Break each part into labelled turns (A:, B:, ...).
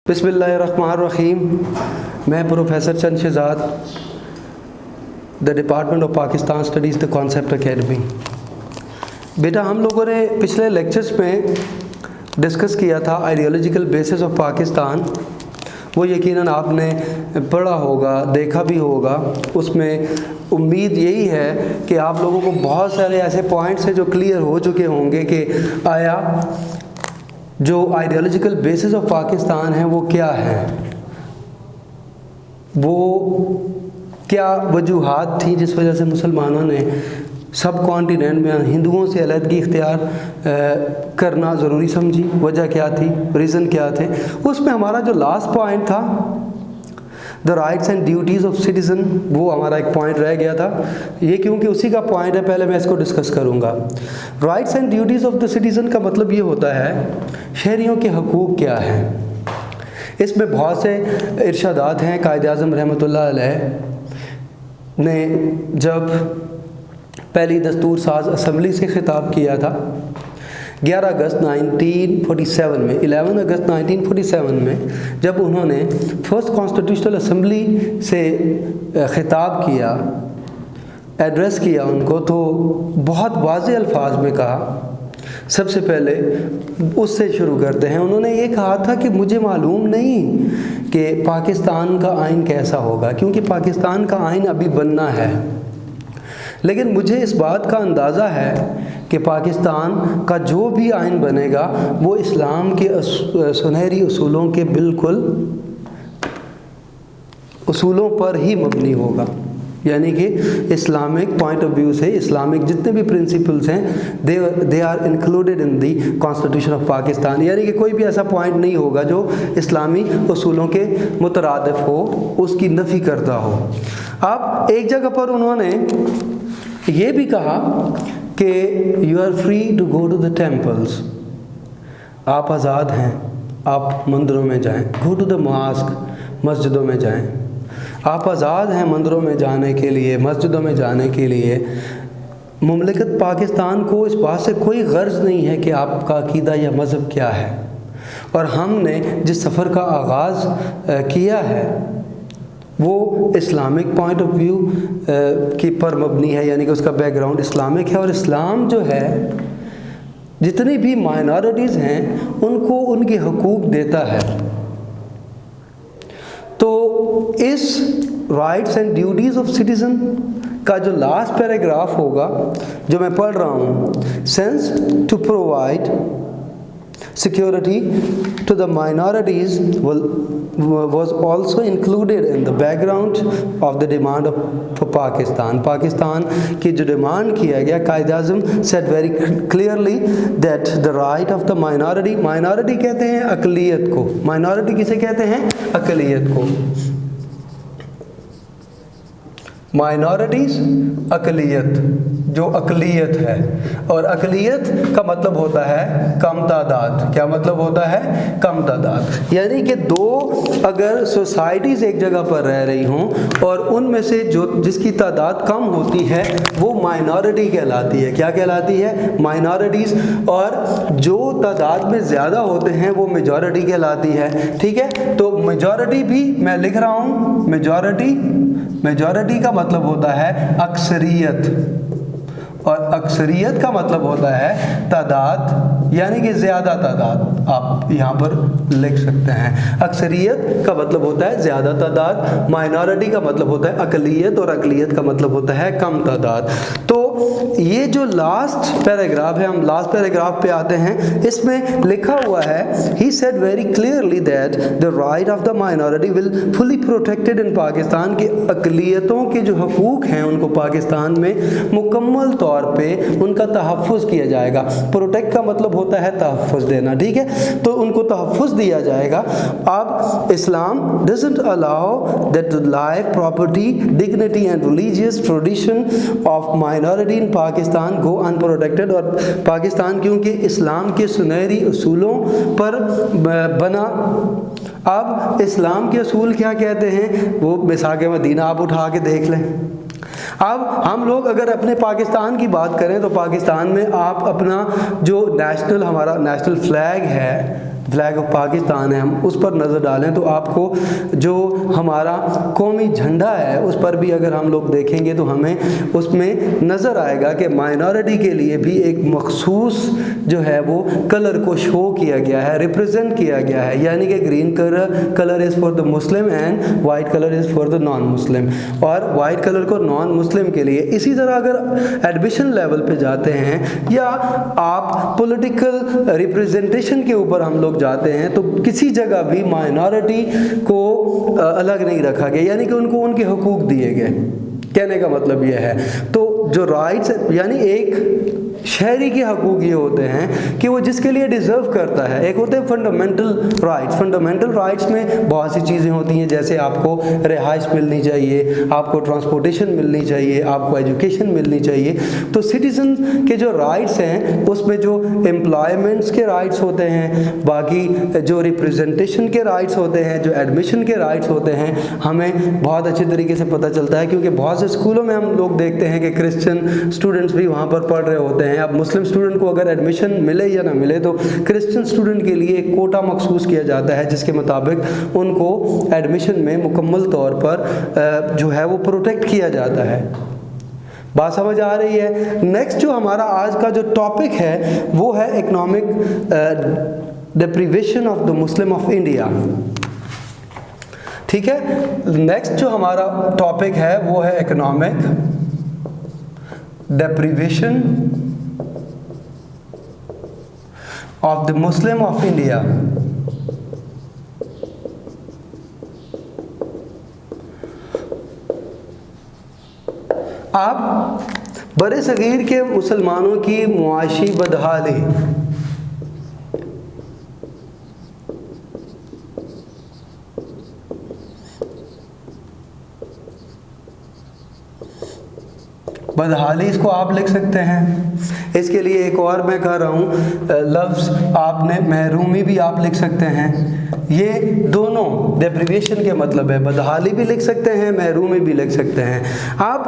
A: बिस्मिल्लाहिर्रहमानिर्रहीम। मैं professor Chand Shahzad, the department of Pakistan studies the Concept Academy. बेटा, हम लोगों ने पिछले लेक्चर्स में डिस्कस किया था आइडियोलॉजिकल बेसिस ऑफ पाकिस्तान। वो यकीनन आपने पढ़ा होगा, देखा भी होगा। उसमें उम्मीद यही है कि आप लोगों को बहुत सारे ऐसे पॉइंट्स हैं जो क्लियर हो चुके होंगे कि आया जो आइडियोलॉजिकल बेसिस ऑफ पाकिस्तान है वो क्या है, वो क्या वजूहात थी जिस वजह से मुसलमानों ने सब कॉन्टिनेंट में हिंदुओं से अलहदगी इख्तियार करना ज़रूरी समझी। वजह क्या थी, रीज़न क्या थे। उसमें हमारा जो लास्ट पॉइंट था the rights and duties of citizen, वो हमारा एक पॉइंट रह गया था। ये क्योंकि उसी का पॉइंट है, पहले मैं इसको डिस्कस करूँगा। Rights and duties of the citizen का मतलब ये होता है शहरियों के हकूक़ क्या हैं। इसमें बहुत से इरशादात हैं। कायद-ए-आज़म रहमतुल्लाह अलैह ने जब पहली दस्तूर साज असम्बली से ख़िताब किया था 11 अगस्त 1947 में, 11 अगस्त 1947 में जब उन्होंने फर्स्ट कॉन्स्टिट्यूशनल असम्बली से ख़िताब किया, एड्रेस किया उनको, तो बहुत वाज़ेह अल्फाज में कहा। सबसे पहले उससे शुरू करते हैं। उन्होंने ये कहा था कि मुझे मालूम नहीं कि पाकिस्तान का आइन कैसा होगा, क्योंकि पाकिस्तान का आइन अभी बनना है, लेकिन मुझे इस बात का अंदाज़ा है कि पाकिस्तान का जो भी आइन बनेगा वो इस्लाम के सुनहरी उसूलों के बिल्कुल उसूलों पर ही मबनी होगा। यानी कि इस्लामिक पॉइंट ऑफ व्यू से इस्लामिक जितने भी प्रिंसिपल्स हैं they are included in the constitution of Pakistan. यानी कि कोई भी ऐसा पॉइंट नहीं होगा जो इस्लामी उसूलों के मुतरादिफ हो, उसकी नफ़ी करता हो। अब एक जगह पर उन्होंने ये भी कहा कि you are free to go to the temples, आप आज़ाद हैं, आप मंदिरों में जाएं। गो टू द मॉस्क, मस्जिदों में जाएं। आप आज़ाद हैं मंदिरों में जाने के लिए, मस्जिदों में जाने के लिए। मुमलिकत पाकिस्तान को इस बात से कोई गर्ज नहीं है कि आपका अकीदा या मज़हब क्या है। और हमने जिस सफ़र का आगाज़ किया है वो इस्लामिक पॉइंट ऑफ व्यू की पर मबनी है, यानी कि उसका बैकग्राउंड इस्लामिक है। और इस्लाम जो है जितनी भी माइनॉरिटीज़ हैं उनको उनके हकूक़ देता है। तो इस rights and duties of citizen का जो लास्ट पैराग्राफ होगा जो मैं पढ़ रहा हूँ, sense to provide security to the minorities was also included in the background of the demand for Pakistan. Pakistan की जो डिमांड किया गया, Quaid-e-Azam said very clearly that the right of the minority, minority कहते हैं अक़लियत को, minority किसे कहते हैं, अक़लियत को। माइनॉरिटीज़ अक़लियत, जो अक़लियत है, और अक़लियत का मतलब होता है कम तादाद। क्या मतलब होता है, कम तादाद। यानी कि दो अगर सोसाइटीज़ एक जगह पर रह रही हों और उनमें से जो जिसकी तादाद कम होती है वो माइनॉरिटी कहलाती है। क्या कहलाती है, माइनॉरिटीज़। और जो तादाद में ज़्यादा होते हैं वो मेजॉरिटी कहलाती है। ठीक है, तो मेजॉरिटी भी मैं लिख रहा हूँ, मेजॉरिटी का मतलब होता है अक्सरियत, और अक्सरियत का मतलब होता है तादाद, यानी कि ज़्यादा तादाद। आप यहाँ पर लिख सकते हैं अक्सरियत का मतलब होता है ज़्यादा तादाद, माइनॉरिटी का मतलब होता है अक़लियत, और अक़लियत का मतलब होता है कम तादाद। तो ये जो लास्ट पैराग्राफ है, हम लास्ट पैराग्राफ पे आते हैं। इसमें लिखा हुआ है, he said very clearly that the right of the minority will fully protected इन पाकिस्तान, के अक़लियतों के जो हकूक़ हैं उनको पाकिस्तान में मुकम्मल तौर पे उनका तहफ़्फ़ुज़ किया जाएगा। प्रोटेक्ट का मतलब होता है तहफ़्फ़ुज़ देना। ठीक है, तो उनको तहफ़्फ़ुज़ दिया जाएगा। अब Islam doesn't allow that life, property, dignity and religious tradition of minority in Pakistan go unprotected. और पाकिस्तान क्योंकि इस्लाम के सुनहरी उसूलों पर बना। अब इस्लाम के असूल क्या कहते हैं, वो मिसाक़ मदीना आप उठा के देख लें। अब हम लोग अगर अपने पाकिस्तान की बात करें तो पाकिस्तान में आप अपना जो हमारा नेशनल फ्लैग है फ्लैग ऑफ पाकिस्तान है, हम उस पर नज़र डालें तो आपको जो हमारा कौमी झंडा है उस पर भी अगर हम लोग देखेंगे तो हमें उसमें नज़र आएगा कि माइनॉरिटी के लिए भी एक मखसूस जो है वो कलर को शो किया गया है, रिप्रेजेंट किया गया है, यानी कि green colour is for the Muslim and white colour is for the non मुस्लिम, और वाइट कलर को नॉन मुस्लिम के लिए। इसी तरह अगर एडमिशन लेवल पे जाते हैं या आप पॉलिटिकल रिप्रेजेंटेशन के ऊपर हम लोग जाते हैं तो किसी जगह भी माइनॉरिटी को अलग नहीं रखा गया, यानी कि उनको उनके हुकूक दिए गए। कहने का मतलब यह है, तो जो राइट्स यानी एक शहरी के हकूक़ ये होते हैं कि वो जिसके लिए डिज़र्व करता है। एक होते हैं फंडामेंटल राइट्स। फंडामेंटल राइट्स में बहुत सी चीज़ें होती हैं, जैसे आपको रिहाइश मिलनी चाहिए, आपको ट्रांसपोर्टेशन मिलनी चाहिए, आपको एजुकेशन मिलनी चाहिए। तो सिटीज़न के जो राइट्स हैं उसमें जो एम्प्लॉयमेंट्स के राइट्स होते हैं, बाकी जो रिप्रेजेंटेशन के राइट्स होते हैं, जो एडमिशन के राइट्स होते हैं, हमें बहुत अच्छे तरीके से पता चलता है, क्योंकि बहुत से स्कूलों में हम लोग देखते हैं कि क्रिश्चियन स्टूडेंट्स भी वहाँ पर पढ़ रहे होते हैं। अब मुस्लिम स्टूडेंट को अगर एडमिशन मिले या ना मिले तो क्रिश्चियन स्टूडेंट के लिए एक कोटा मखसूस किया जाता है, जिसके मुताबिक उनको एडमिशन में मुकम्मल तौर पर जो है वो प्रोटेक्ट किया जाता है। बात समझ आ रही है? नेक्स्ट जो हमारा आज का जो टॉपिक है वो है economic deprivation of the Muslim of India. ठीक है, नेक्स्ट जो हमारा टॉपिक है वो है economic deprivation of the Muslim of India। अब बड़े सगीर के मुसलमानों की मुआशी बदहाली, बदहाली इसको आप लिख सकते हैं। इसके लिए एक और मैं कह रहा हूँ लफ्ज़ आपने महरूमी भी आप लिख सकते हैं। ये दोनों डेप्रिवेशन के मतलब है, बदहाली भी लिख सकते हैं, महरूमी भी लिख सकते हैं। आप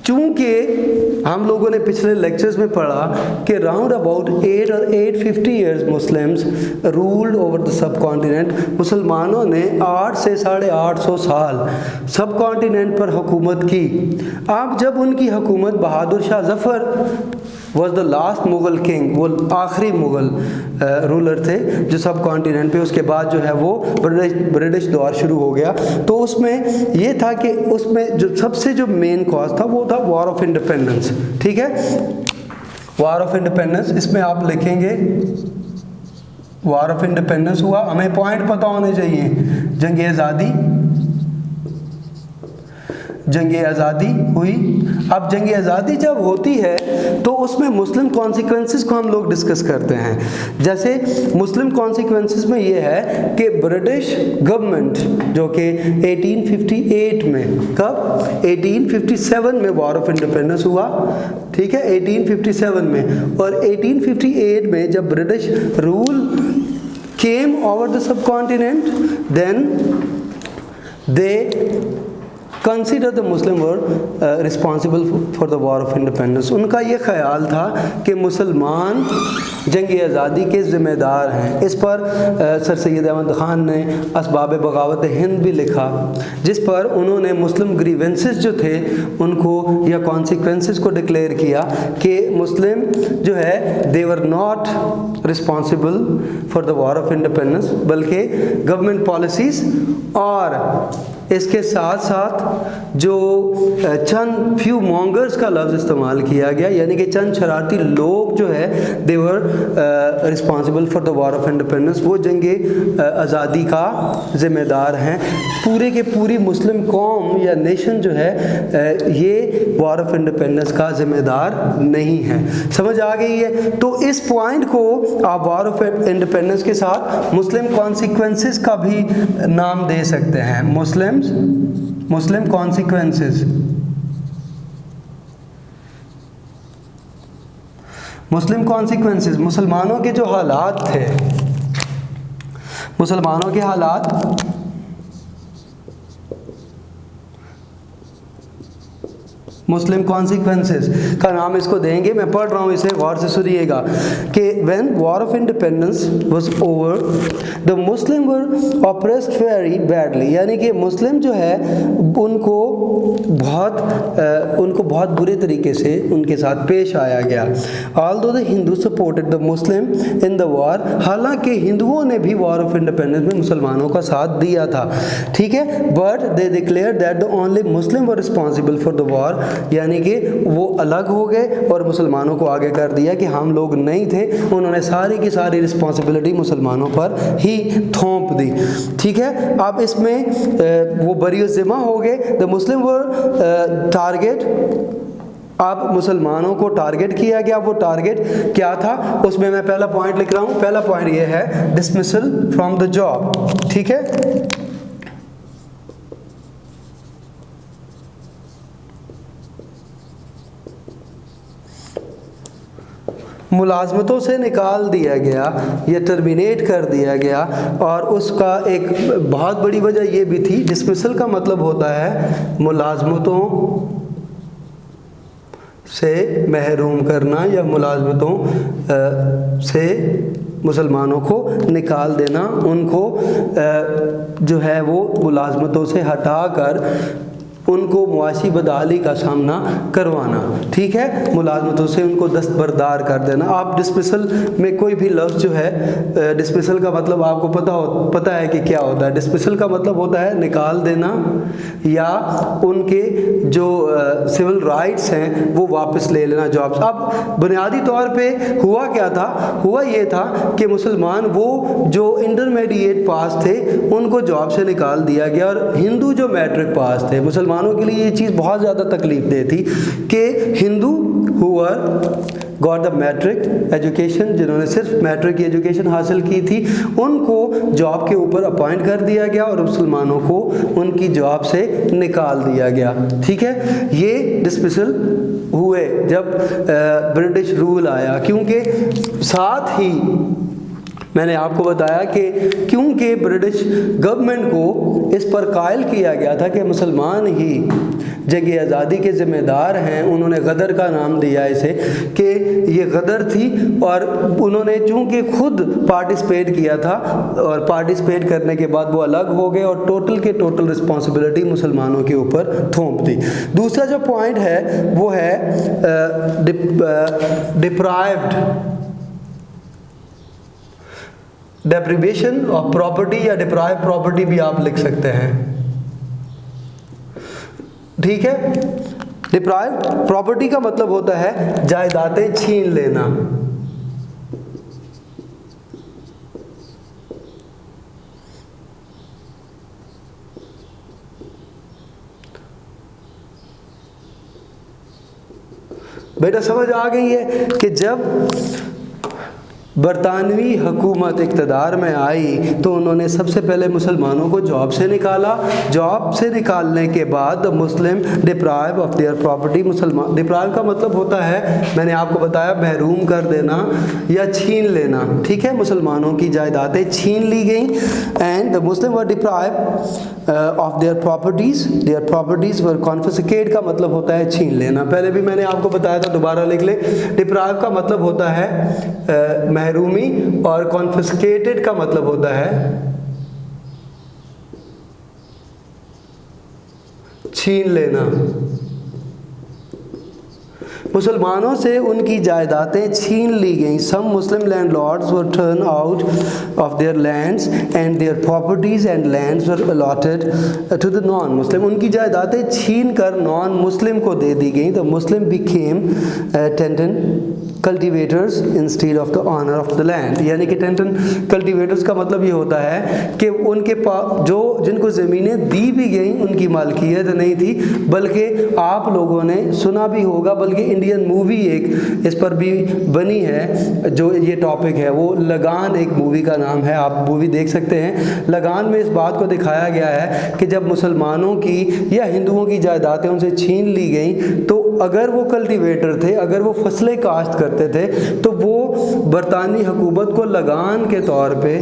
A: चूँकि हम लोगों ने पिछले लेक्चर्स में पढ़ा कि round about 850 years Muslims ruled over the सब कॉन्टिनेंट, मुसलमानों ने 8 से 850 साल सब कॉन्टिनेंट पर हुकूमत की। अब जब उनकी हुकूमत Bahadur Shah Zafar was the last Mughal king, वो आखिरी मुग़ल रूलर थे जो सब कॉन्टिनेंट पे, उसके बाद जो है वो ब्रिटिश दौर शुरू हो गया। तो उसमें ये था कि उसमें जो सबसे जो मेन कॉज था वो था वॉर ऑफ इंडिपेंडेंस। ठीक है, वॉर ऑफ इंडिपेंडेंस, इसमें आप लिखेंगे वॉर ऑफ इंडिपेंडेंस हुआ, हमें पॉइंट पता होने चाहिए। जंग आज़ादी, जंग आज़ादी हुई। अब जंग आज़ादी जब होती है तो उसमें मुस्लिम कॉन्सिक्वेंसेस को हम लोग डिस्कस करते हैं। जैसे मुस्लिम कॉन्सिक्वेंसेस में ये है कि ब्रिटिश गवर्नमेंट जो कि 1858 में, कब 1857 में वॉर ऑफ इंडिपेंडेंस हुआ, ठीक है 1857 में, और 1858 में जब British rule came over the subcontinent then they consider the Muslim were responsible for the war of independence. उनका ये ख्याल था कि मुसलमान जंग आज़ादी के ज़िम्मेदार हैं। इस पर सर सैयद अहमद ख़ान ने असबाब बगावत हिंद भी लिखा, जिस पर उन्होंने मुस्लिम ग्रीवेंसेस जो थे उनको या कॉन्सिक्वेंसेस को डिक्लेयर किया कि मुस्लिम जो है they were not responsible for the war of independence, बल्कि गवर्नमेंट पॉलिसीज़ और इसके साथ साथ जो चंद फ्यू मॉन्गर्स का लफ्ज़ इस्तेमाल किया गया, यानी कि चंद शरारती लोग जो है they were responsible for the war of independence, वो जंग आज़ादी का ज़िम्मेदार हैं। पूरे के पूरी मुस्लिम कौम या नेशन जो है ये वॉर ऑफ इंडिपेंडेंस का ज़िम्मेदार नहीं है। समझ आ गई है? तो इस पॉइंट को आप वॉर ऑफ इंडिपेंडेंस के साथ मुस्लिम कॉन्सिक्वेंसेस का भी नाम दे सकते हैं। मुस्लिम कॉन्सिक्वेंसेस, मुस्लिम कॉन्सिक्वेंसेस मुसलमानों के जो हालात थे, मुसलमानों के हालात मुस्लिम कॉन्सिक्वेंसेस का नाम इसको देंगे। मैं पढ़ रहा हूँ इसे, गौर से सुनिएगा कि when war of independence was over the Muslim were oppressed very badly, यानी कि मुस्लिम जो है उनको बहुत बुरे तरीके से उनके साथ पेश आया गया। Although the Hindu supported the Muslim in the war, हालांकि हिंदुओं ने भी वॉर ऑफ इंडिपेंडेंस में मुसलमानों का साथ दिया था, ठीक है, but they declare that the only Muslim were responsible for the war, यानी कि वो अलग हो गए और मुसलमानों को आगे कर दिया कि हम लोग नहीं थे। उन्होंने सारी की सारी रिस्पॉन्सिबिलिटी मुसलमानों पर ही थोप दी, ठीक है। अब इसमें वो बरी ज़िम्मा हो गए। द मुस्लिम वर टारगेट, अब मुसलमानों को टारगेट किया गया। वो टारगेट क्या था, उसमें मैं पहला पॉइंट लिख रहा हूँ। पहला पॉइंट ये है डिसमिसल फ्रॉम द जॉब, ठीक है। मुलाजमतों से निकाल दिया गया या टर्मिनेट कर दिया गया, और उसका एक बहुत बड़ी वजह ये भी थी, डिसमिसल का मतलब होता है मुलाजमतों से महरूम करना या मुलाजमतों से मुसलमानों को निकाल देना, उनको जो है वो मुलाजमतों से हटाकर उनको मुआशी बदहाली का सामना करवाना, ठीक है, मुलाजमतों से उनको दस्तबरदार कर देना। आप डिसमिसल में कोई भी लफ्ज़ जो है, डिसमिसल का मतलब आपको पता है कि क्या होता है। डिसमिसल का मतलब होता है निकाल देना या उनके जो सिविल राइट्स हैं वो वापस ले लेना जॉब्स। अब बुनियादी तौर पे हुआ क्या था, हुआ ये था कि मुसलमान वो जो इंटरमीडिएट पास थे उनको जॉब से निकाल दिया गया, और हिंदू जो मैट्रिक पास थे, मुसलमानों के लिए ये चीज़ बहुत ज़्यादा तकलीफ दे थी कि हिंदू हुआ गॉट द मैट्रिक एजुकेशन, जिन्होंने सिर्फ मैट्रिक की एजुकेशन हासिल की थी, उनको जॉब के ऊपर अपॉइंट कर दिया गया और मुसलमानों को उनकी जॉब से निकाल दिया गया, ठीक है। ये डिसमिसल हुए जब ब्रिटिश रूल आया, क्योंकि साथ ही मैंने आपको बताया कि क्योंकि ब्रिटिश गवर्नमेंट को इस पर कायल किया गया था कि मुसलमान ही जंग आज़ादी के ज़िम्मेदार हैं, उन्होंने गदर का नाम दिया इसे कि ये गदर थी, और उन्होंने चूँकि खुद पार्टिसिपेट किया था और पार्टिसिपेट करने के बाद वो अलग हो गए और टोटल के टोटल रिस्पॉन्सिबिलिटी मुसलमानों के ऊपर थोप दी। दूसरा जो पॉइंट है वो है डिप्राइव्ड, डेप्रिवेशन ऑफ प्रॉपर्टी या डिप्राइव प्रॉपर्टी भी आप लिख सकते हैं, ठीक है। डिप्राइव प्रॉपर्टी का मतलब होता है जायदादें छीन लेना। बेटा समझ आ गई है कि जब बरतानवी हुकूमत इक़्तिदार में आई तो उन्होंने सबसे पहले मुसलमानों को जॉब से निकाला। जॉब से निकालने के बाद मुस्लिम डिप्राइव ऑफ देयर प्रॉपर्टी, मुसलमान, डिप्राइव का मतलब होता है, मैंने आपको बताया, महरूम कर देना या छीन लेना, ठीक है। मुसलमानों की जायदादें छीन ली गई। And the Muslim were deprive of their properties were confiscate का मतलब होता है छीन लेना। पहले भी मैंने आपको बताया था, दोबारा लिख ले। डिप्राइव का मतलब होता है महरूमी और कॉन्फिस्केटेड का मतलब होता है छीन लेना। मुसलमानों से उनकी जायदादें छीन ली गईं। Some Muslim landlords were turned out of their lands and their properties and lands were allotted to the non Muslim. उनकी जायदादें छीन कर नॉन मुस्लिम को दे दी गई। The Muslim became tenant cultivators instead of the owner of the land. यानी कि टेंटन कल्टिवेटर्स का मतलब ये होता है कि उनके पास जो जिनको ज़मीनें दी भी गई उनकी मालकियत नहीं थी, बल्कि आप लोगों ने सुना भी होगा, बल्कि इंडियन मूवी एक इस पर भी बनी है, जो ये टॉपिक है वो लगान एक मूवी का नाम है, आप मूवी देख सकते हैं। लगान में इस बात को दिखाया गया है कि जब मुसलमानों की या हिंदुओं की जायदादें उनसे छीन ली गई तो अगर वो कल्टीवेटर थे, अगर वो फसलें काश्त करते थे, तो वो बरतानी हुकूमत को लगान के तौर पे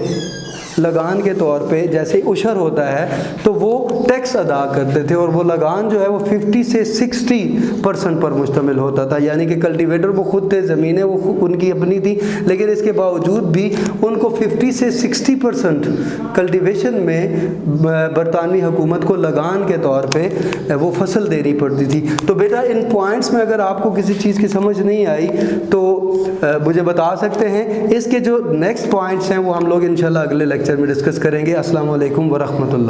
A: लगान के तौर पे जैसे उशर होता है तो वो टैक्स अदा करते थे, और वो लगान जो है वो 50 से 60% पर मुश्तमिल होता था। यानी कि कल्टीवेटर वो खुद थे, ज़मीनें वो उनकी अपनी थी, लेकिन इसके बावजूद भी उनको 50 से 60% कल्टीवेशन में बरतानवी हुकूमत को लगान के तौर पे वो फसल देनी पड़ती थी। तो बेटा इन पॉइंट्स में अगर आपको किसी चीज़ की समझ नहीं आई तो मुझे बता सकते हैं। इसके जो नेक्स्ट पॉइंट्स हैं वो हम लोग इंशाल्लाह अगले लेक्चर में डिस्कस करेंगे। अस्सलाम वालेकुम व रहमतुल्लाह।